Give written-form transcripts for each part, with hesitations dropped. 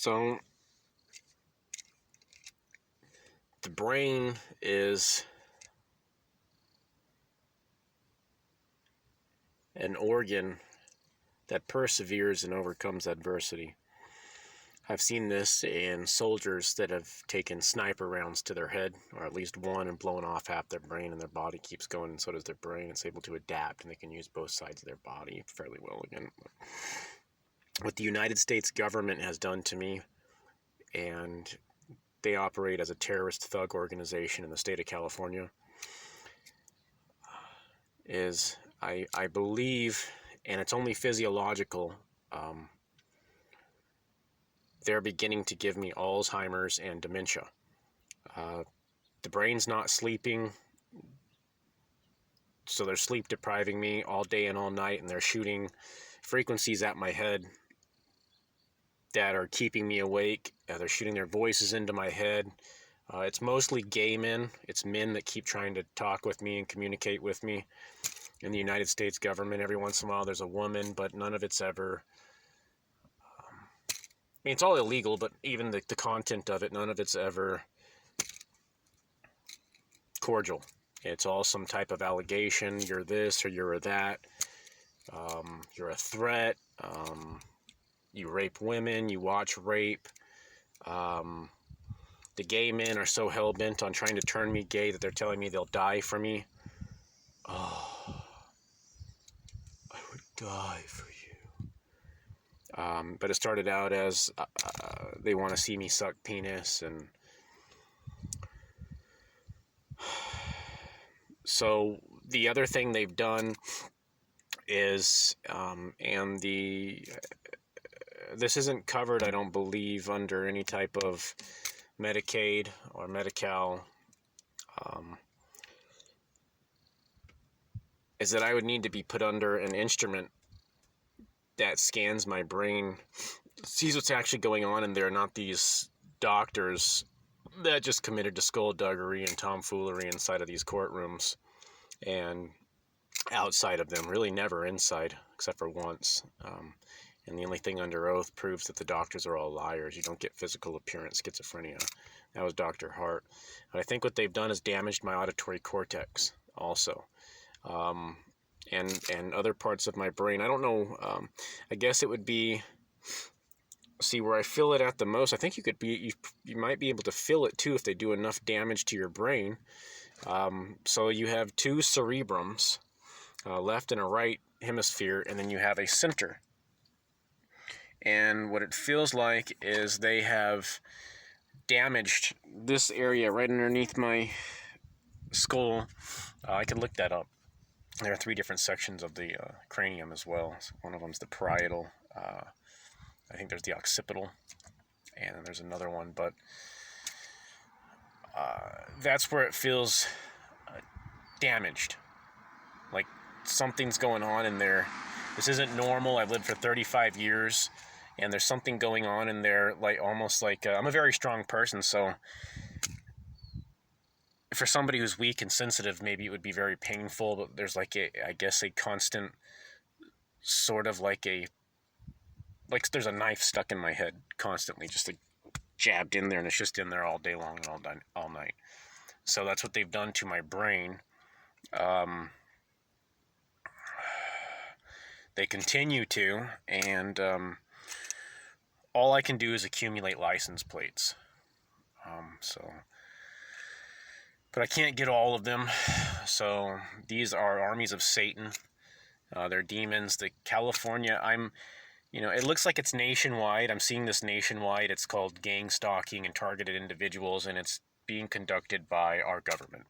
So the brain is an organ that perseveres and overcomes adversity. I've seen this in soldiers that have taken sniper rounds to their head, or at least one, and blown off half their brain, and their body keeps going, and so does their brain. It's able to adapt, and they can use both sides of their body fairly well again. What the United States government has done to me, and they operate as a terrorist thug organization in the state of California, is I believe, and it's only physiological, they're beginning to give me Alzheimer's and dementia. The brain's not sleeping, so they're sleep depriving me all day and all night, and they're shooting frequencies at my head that are keeping me awake. They're shooting their voices into my head. It's mostly gay men. It's men that keep trying to talk with me and communicate with me. In the United States government, every once in a while there's a woman, but none of it's ever... I mean, it's all illegal, but even the content of it, none of it's ever cordial. It's all some type of allegation. You're this or you're that. You're a threat. You rape women. You watch rape. The gay men are so hell-bent on trying to turn me gay that they're telling me they'll die for me. Oh, I would die for you. But it started out as they want to see me suck penis, and so the other thing they've done is, this isn't covered, I don't believe, under any type of Medicaid or Medi-Cal, is that I would need to be put under an instrument that scans my brain, sees what's actually going on in there, not these doctors that just committed to skullduggery and tomfoolery inside of these courtrooms and outside of them, really never inside, except for once. And the only thing under oath proves that the doctors are all liars. You don't get physical appearance schizophrenia. That was Dr. Hart. But I think what they've done is damaged my auditory cortex also. And other parts of my brain. I don't know. I guess it would be, see, where I feel it at the most. I think you might be able to feel it too if they do enough damage to your brain. So you have two cerebrums, left and a right hemisphere, and then you have a center. And what it feels like is they have damaged this area right underneath my skull. I can look that up. There are 3 different sections of the cranium as well. So one of them is the parietal. I think there's the occipital, and then there's another one. But that's where it feels damaged. Like something's going on in there. This isn't normal. I've lived for 35 years, and there's something going on in there, like almost like I'm a very strong person, so for somebody who's weak and sensitive, maybe it would be very painful, but there's like I guess a constant sort of like there's a knife stuck in my head constantly, just like jabbed in there, and it's just in there all day long and all night. So that's what they've done to my brain. They continue to, and all I can do is accumulate license plates. But I can't get all of them. So these are armies of Satan. They're demons. The California, it looks like it's nationwide. I'm seeing this nationwide. It's called gang stalking and targeted individuals, and it's being conducted by our government.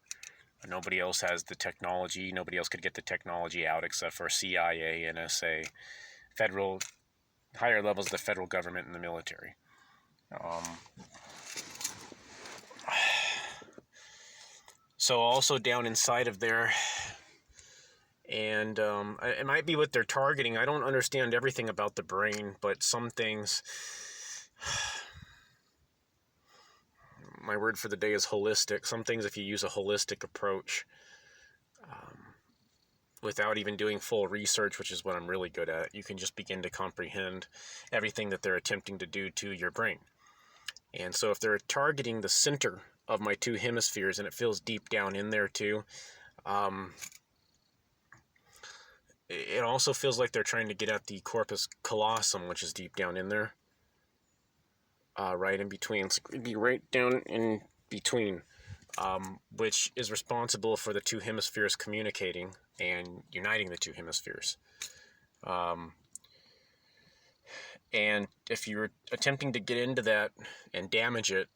Nobody else has the technology. Nobody else could get the technology out except for CIA, NSA, federal, higher levels of the federal government and the military. So also down inside of there, and it might be what they're targeting. I don't understand everything about the brain, but some things, my word for the day is holistic. Some things, if you use a holistic approach, without even doing full research, which is what I'm really good at. You can just begin to comprehend everything that they're attempting to do to your brain. And so if they're targeting the center of my two hemispheres, and it feels deep down in there too, it also feels like they're trying to get at the corpus callosum, which is deep down in there, right in between. It's going to be right down in between, which is responsible for the two hemispheres communicating and uniting the two hemispheres. And if you're attempting to get into that and damage it,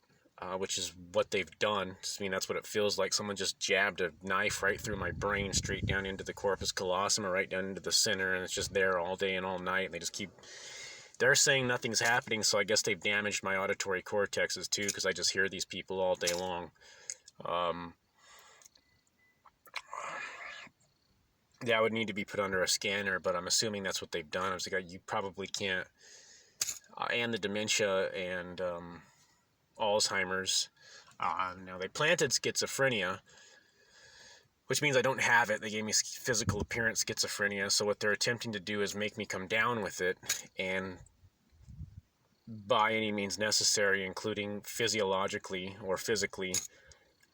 which is what they've done, I mean, that's what it feels like. Someone just jabbed a knife right through my brain, straight down into the corpus callosum, or right down into the center, and it's just there all day and all night, and they just keep... They're saying nothing's happening, so I guess they've damaged my auditory cortexes too, because I just hear these people all day long. That would need to be put under a scanner, but I'm assuming that's what they've done. I was like, you probably can't... and the dementia and Alzheimer's. Now, they planted schizophrenia, which means I don't have it. They gave me physical appearance schizophrenia, so what they're attempting to do is make me come down with it, and by any means necessary, including physiologically or physically,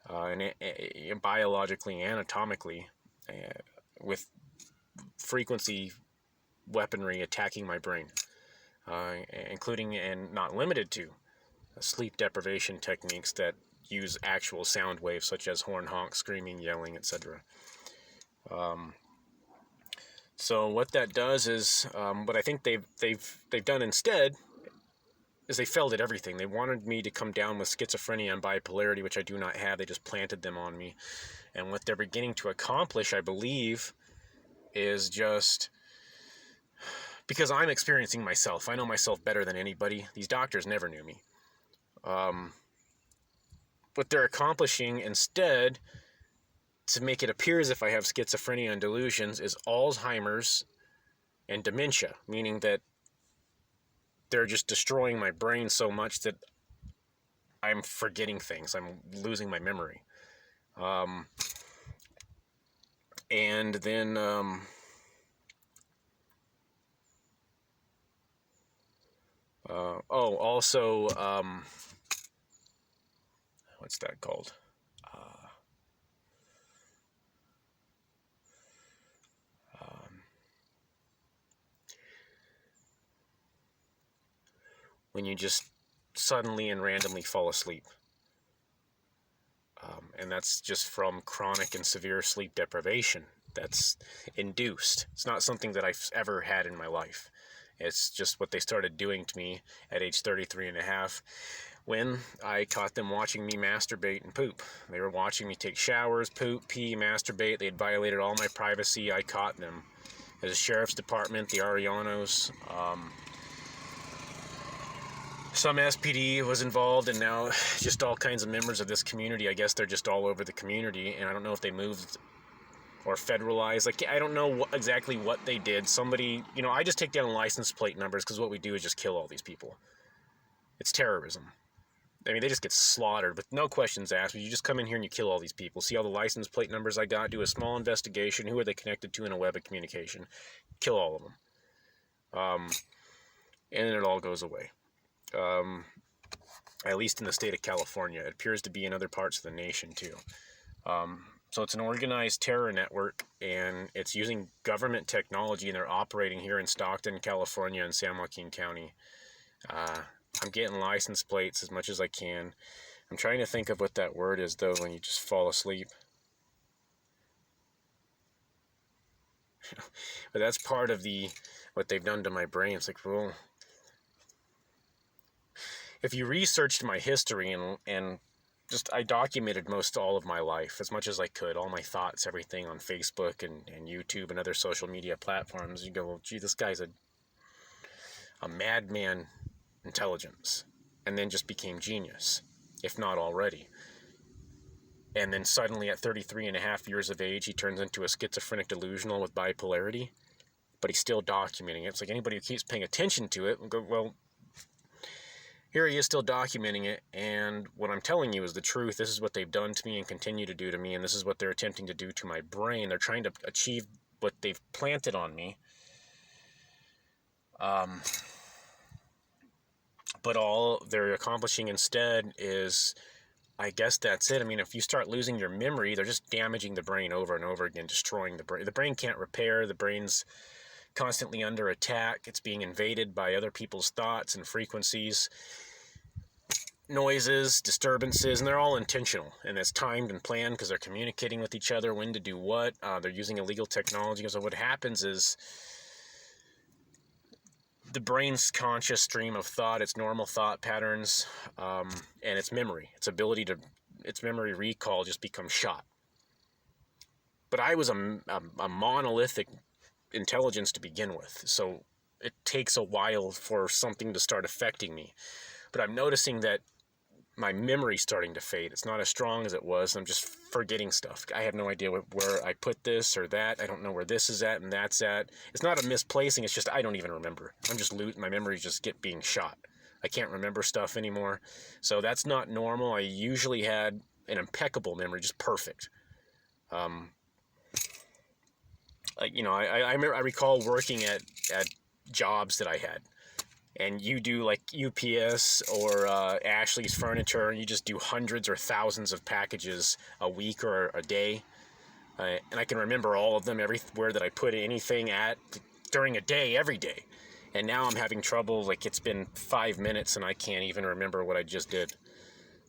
and biologically, anatomically, with frequency weaponry attacking my brain, including and not limited to sleep deprivation techniques that use actual sound waves, such as horn honk, screaming, yelling, etc. So what that does is, what I think they've done instead is they failed at everything. They wanted me to come down with schizophrenia and bipolarity, which I do not have. They just planted them on me. And what they're beginning to accomplish, I believe, is just... because I'm experiencing myself. I know myself better than anybody. These doctors never knew me. What they're accomplishing instead, to make it appear as if I have schizophrenia and delusions, is Alzheimer's and dementia, meaning that they're just destroying my brain so much that I'm forgetting things. I'm losing my memory. And then... also, what's that called? When you just suddenly and randomly fall asleep. And that's just from chronic and severe sleep deprivation. That's induced. It's not something that I've ever had in my life. It's just what they started doing to me at age 33 and a half, when I caught them watching me masturbate and poop. They were watching me take showers, poop, pee, masturbate. They had violated all my privacy. I caught them. There's a sheriff's department, the Arianos, some SPD was involved, and now just all kinds of members of this community. I guess they're just all over the community, and I don't know if they moved or federalized. Like, I don't know exactly what they did. Somebody, I just take down license plate numbers, because what we do is just kill all these people. It's terrorism. I mean, they just get slaughtered with no questions asked. You just come in here and you kill all these people. See all the license plate numbers I got? Do a small investigation. Who are they connected to in a web of communication? Kill all of them. And then it all goes away. At least in the state of California. It appears to be in other parts of the nation too. So it's an organized terror network, and it's using government technology, and they're operating here in Stockton, California, and San Joaquin County. I'm getting license plates as much as I can. I'm trying to think of what that word is, though, when you just fall asleep. But that's part of what they've done to my brain. It's like, well, if you researched my history and just, I documented most all of my life as much as I could, all my thoughts, everything on Facebook and YouTube and other social media platforms, you go, well, gee, this guy's a madman intelligence, and then just became genius, if not already. And then suddenly at 33 and a half years of age, he turns into a schizophrenic delusional with bipolarity, but he's still documenting it. It's like anybody who keeps paying attention to it will go, well, here he is still documenting it, and what I'm telling you is the truth. This is what they've done to me and continue to do to me, and this is what they're attempting to do to my brain. They're trying to achieve what they've planted on me. But all they're accomplishing instead is, I guess that's it. I mean, if you start losing your memory, they're just damaging the brain over and over again, destroying the brain. The brain can't repair. The brain's constantly under attack. It's being invaded by other people's thoughts and frequencies, noises, disturbances, and they're all intentional. And it's timed and planned because they're communicating with each other when to do what. They're using illegal technology. So what happens is the brain's conscious stream of thought, its normal thought patterns, and its memory, its memory recall just becomes shot. But I was a monolithic intelligence to begin with, so it takes a while for something to start affecting me. But I'm noticing that my memory's starting to fade. It's not as strong as it was. I'm just forgetting stuff. I have no idea where I put this or that. I don't know where this is at and that's at. It's not a misplacing. It's just I don't even remember. I'm just my memories just being shot. I can't remember stuff anymore. So that's not normal. I usually had an impeccable memory, just perfect. I recall working at jobs that I had. And you do like UPS or Ashley's Furniture, and you just do hundreds or thousands of packages a week or a day. And I can remember all of them, everywhere that I put anything at during a day, every day. And now I'm having trouble, like it's been 5 minutes and I can't even remember what I just did.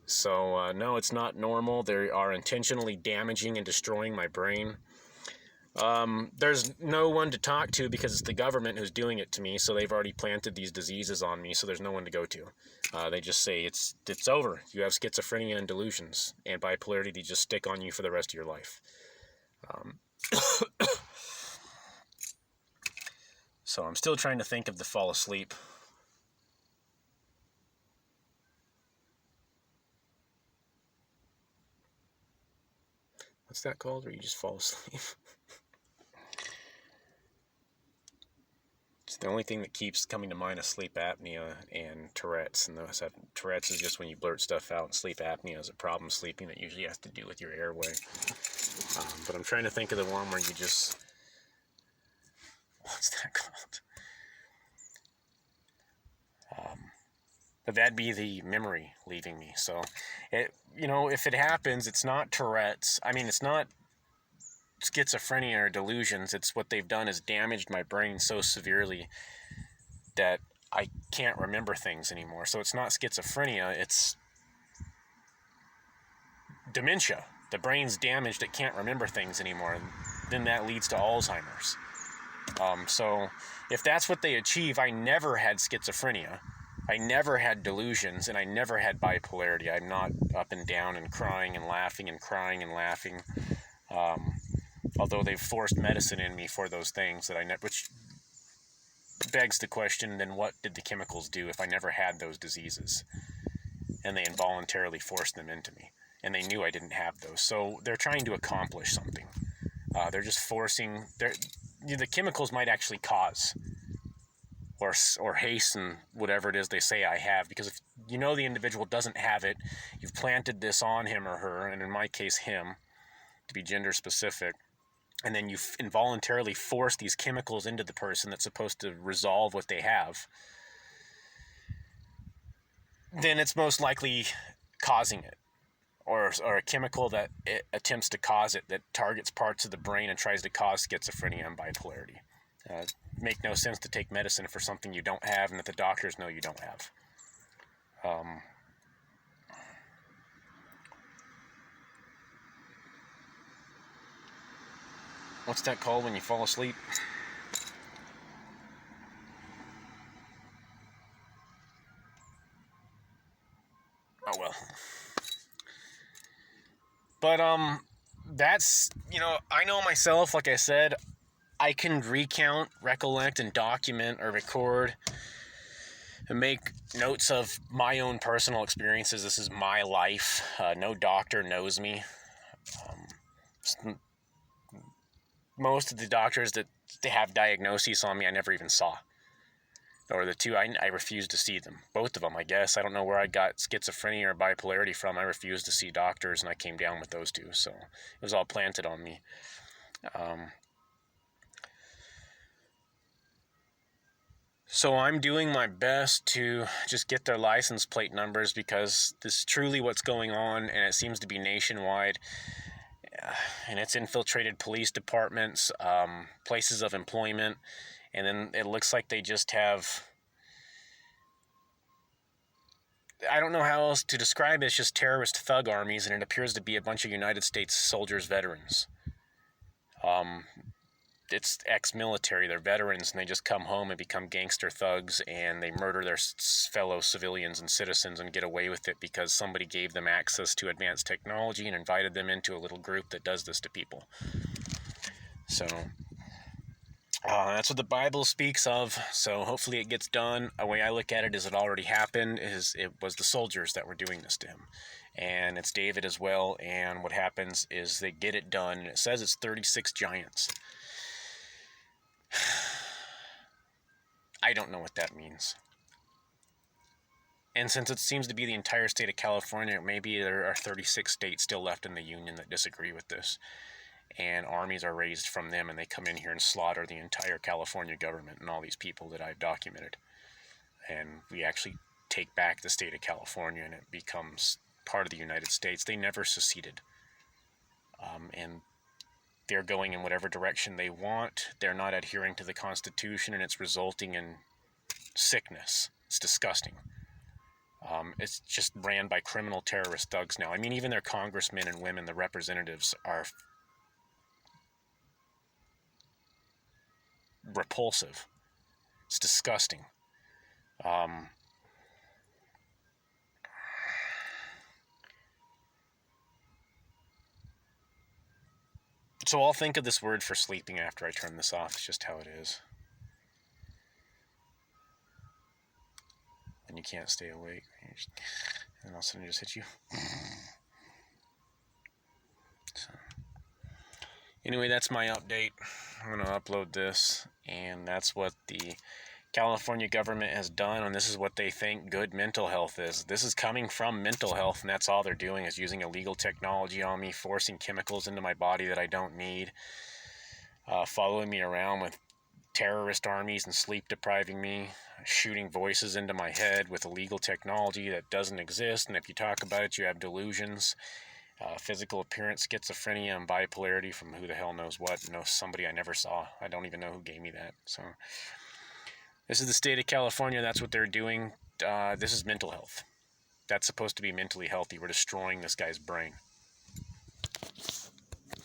So no, it's not normal. They are intentionally damaging and destroying my brain. There's no one to talk to because it's the government who's doing it to me, so they've already planted these diseases on me, so there's no one to go to. They just say it's over. You have schizophrenia and delusions, and bipolarity, they just stick on you for the rest of your life. So I'm still trying to think of the fall asleep. What's that called, where you just fall asleep? It's the only thing that keeps coming to mind is sleep apnea and Tourette's. And Tourette's is just when you blurt stuff out, and sleep apnea is a problem sleeping that usually has to do with your airway. But I'm trying to think of the one where you just... What's that called? But that'd be the memory leaving me. So, if it happens, it's not Tourette's. I mean, it's not schizophrenia or delusions. It's what they've done is damaged my brain so severely that I can't remember things anymore. So it's not schizophrenia, it's dementia. The brain's damaged, it can't remember things anymore. And then that leads to Alzheimer's. So if that's what they achieve, I never had schizophrenia. I never had delusions, and I never had bipolarity. I'm not up and down and crying and laughing and crying and laughing. Although they've forced medicine in me for those things that I never, which begs the question, then what did the chemicals do if I never had those diseases? And they involuntarily forced them into me. And they knew I didn't have those. So they're trying to accomplish something. They're just forcing, the chemicals might actually cause or hasten whatever it is they say I have. Because if you know the individual doesn't have it, you've planted this on him or her, and in my case him, to be gender specific, and then you involuntarily force these chemicals into the person that's supposed to resolve what they have, then it's most likely causing it, or a chemical that it attempts to cause it, that targets parts of the brain and tries to cause schizophrenia and bipolarity. Make no sense to take medicine for something you don't have and that the doctors know you don't have. What's that called when you fall asleep? Oh well. But that's, I know myself, like I said, I can recount, recollect, and document or record and make notes of my own personal experiences. This is my life. No doctor knows me. Most of the doctors that they have diagnoses on me, I never even saw. Or the two, I refused to see them. Both of them, I guess. I don't know where I got schizophrenia or bipolarity from. I refused to see doctors, and I came down with those two. So it was all planted on me. So I'm doing my best to just get their license plate numbers, because this is truly what's going on, and it seems to be nationwide. And it's infiltrated police departments, places of employment, and then it looks like they just have, I don't know how else to describe it. It's just terrorist thug armies, and it appears to be a bunch of United States soldiers, veterans. It's ex-military. They're veterans, and they just come home and become gangster thugs, and they murder their fellow civilians and citizens and get away with it because somebody gave them access to advanced technology and invited them into a little group that does this to people. So that's what the Bible speaks of. So hopefully it gets done. A way I look at it is it already happened. It was the soldiers that were doing this to him, and it's David as well. And what happens is they get it done. And it says it's 36 giants. I don't know what that means. And since it seems to be the entire state of California, maybe there are 36 states still left in the Union that disagree with this. And armies are raised from them, and they come in here and slaughter the entire California government and all these people that I've documented. And we actually take back the state of California, and it becomes part of the United States. They never seceded. And they're going in whatever direction they want. They're not adhering to the Constitution, and it's resulting in sickness. It's disgusting. It's just ran by criminal terrorist thugs now. I mean, even their congressmen and women, the representatives, are repulsive. It's disgusting. So I'll think of this word for sleeping after I turn this off. It's just how it is. And you can't stay awake. And all of a sudden it just hits you. So, anyway, that's my update. I'm going to upload this. And that's what the California government has done, and this is what they think good mental health is. This is coming from mental health, and that's all they're doing is using illegal technology on me, forcing chemicals into my body that I don't need, following me around with terrorist armies and sleep depriving me, shooting voices into my head with illegal technology that doesn't exist, and if you talk about it, you have delusions. Physical appearance, schizophrenia, and bipolarity from who the hell knows what. Somebody I never saw. I don't even know who gave me that. So this is the state of California. That's what they're doing. This is mental health. That's supposed to be mentally healthy. We're destroying this guy's brain.